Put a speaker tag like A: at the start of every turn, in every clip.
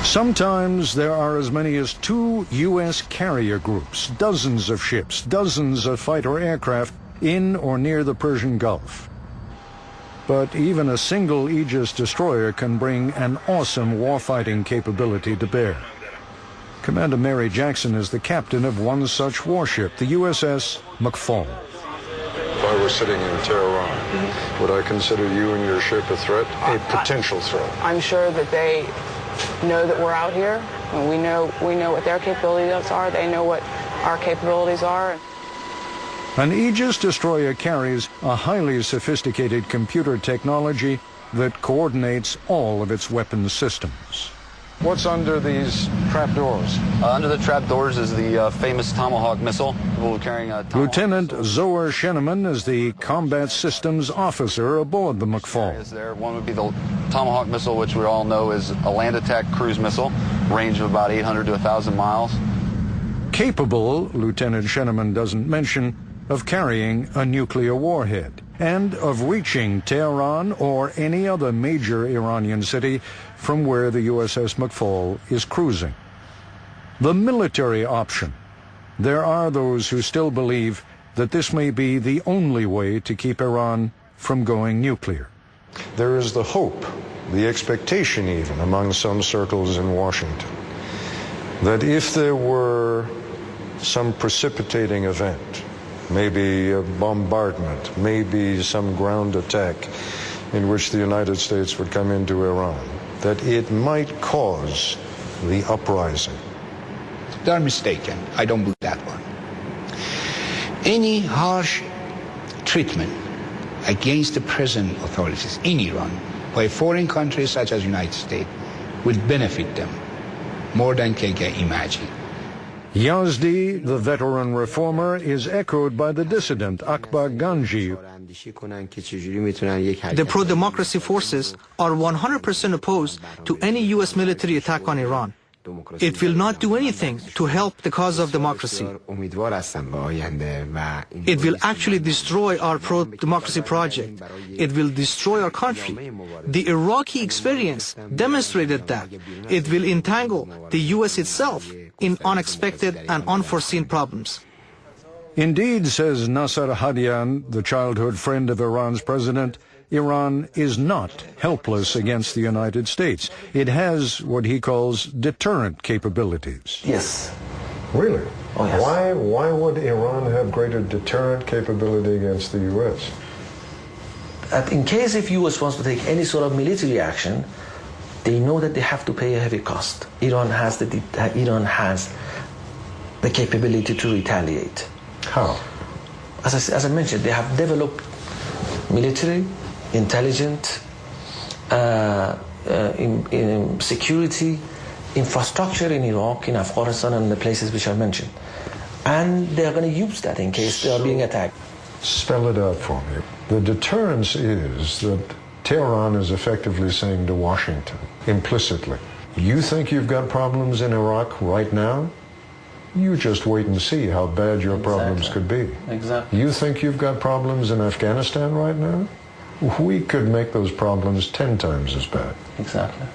A: Sometimes there are as many as 2 U.S. carrier groups, dozens of ships, dozens of fighter aircraft in or near the Persian Gulf. But even a single Aegis destroyer can bring an awesome warfighting capability to bear. Commander Mary Jackson is the captain of one such warship, the USS McFall.
B: If I were sitting in Tehran, would I consider you and your ship a threat? A potential threat?
C: I'm sure that they know that we're out here, and we know what their capabilities are. They know what our capabilities are.
A: An Aegis destroyer carries a highly sophisticated computer technology that coordinates all of its weapons systems. What's under these trapdoors?
D: Under the trapdoors is the famous Tomahawk missile. Carrying a Tomahawk
A: Lieutenant
D: missile.
A: Zohar Sheneman is the combat systems officer aboard the McFall.
D: There. One would be the Tomahawk missile, which we all know is a land attack cruise missile, range of about 800 to 1,000 miles.
A: Capable, Lieutenant Sheneman doesn't mention, of carrying a nuclear warhead and of reaching Tehran or any other major Iranian city from where the USS McFall is cruising. The military option. There are those who still believe that this may be the only way to keep Iran from going nuclear.
B: There is the hope, the expectation even, among some circles in Washington, that if there were some precipitating event, maybe a bombardment, maybe some ground attack in which the United States would come into Iran, that it might cause the uprising.
E: They're mistaken. I don't believe that one. Any harsh treatment against the present authorities in Iran by foreign countries such as the United States will benefit them more than they can imagine.
A: Yazdi, the veteran reformer, is echoed by the dissident Akbar Ganji.
F: The pro-democracy forces are 100% opposed to any U.S. military attack on Iran. It will not do anything to help the cause of democracy. It will actually destroy our pro-democracy project. It will destroy our country. The Iraqi experience demonstrated that. It will entangle the U.S. itself in unexpected and unforeseen problems.
A: Indeed, says Nasser Hadian, the childhood friend of Iran's president, Iran is not helpless against the United States. It has what he calls deterrent capabilities.
G: Yes.
B: Really?
G: Oh, yes.
B: Why would Iran have greater deterrent capability against the U.S.?
G: In case if U.S. wants to take any sort of military action, they know that they have to pay a heavy cost. Iran has the capability to retaliate.
B: How?
G: As I mentioned, they have developed military, intelligent, in security, infrastructure in Iraq, in Afghanistan, and the places which I mentioned. And they're going to use that in case they are being attacked.
B: Spell it out for me. The deterrence is that Tehran is effectively saying to Washington, implicitly, you think you've got problems in Iraq right now? You just wait and see how bad your problems could be.
G: Exactly.
B: You think you've got problems in Afghanistan right now? We could make those problems 10 times as bad.
G: Exactly.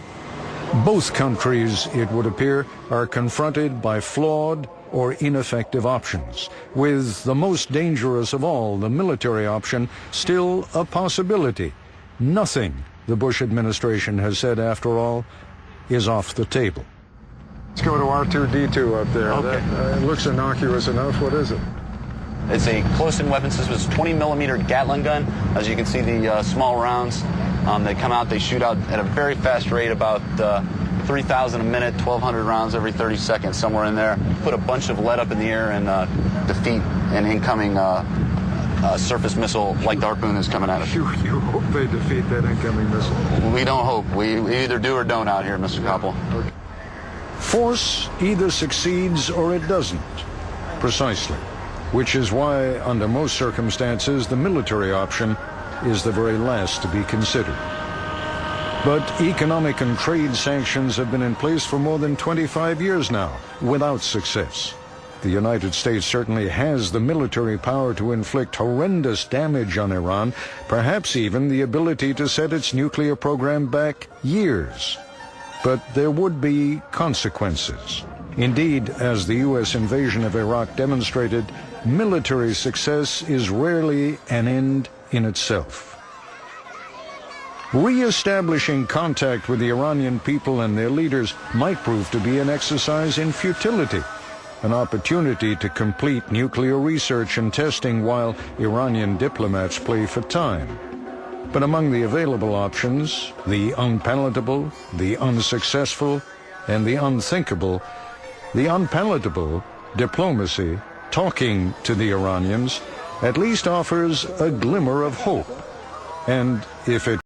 A: Both countries, it would appear, are confronted by flawed or ineffective options, with the most dangerous of all, the military option, still a possibility. Nothing, the Bush administration has said, after all, is off the table.
B: Let's go to R2-D2 up there.
D: Okay.
B: That looks innocuous enough. What is it?
D: It's a close-in weapon system. It's a 20-millimeter Gatling gun. As you can see, the small rounds, they come out, they shoot out at a very fast rate, about 3,000 a minute, 1,200 rounds every 30 seconds, somewhere in there. Put a bunch of lead up in the air and defeat an incoming surface missile like the Harpoon is coming at us.
B: You hope they defeat that incoming missile.
D: We don't hope. We either do or don't out here, Mr. Koppel.
B: Okay.
A: Force either succeeds or it doesn't. Precisely. Which is why, under most circumstances, the military option is the very last to be considered. But economic and trade sanctions have been in place for more than 25 years now, without success. The United States certainly has the military power to inflict horrendous damage on Iran, perhaps even the ability to set its nuclear program back years. but there would be consequences. Indeed, as the U.S. invasion of Iraq demonstrated, military success is rarely an end in itself. Re-establishing contact with the Iranian people and their leaders might prove to be an exercise in futility, an opportunity to complete nuclear research and testing while Iranian diplomats play for time. But among the available options, the unpalatable, the unsuccessful, and the unthinkable, the unpalatable, diplomacy, talking to the Iranians, at least offers a glimmer of hope. And if it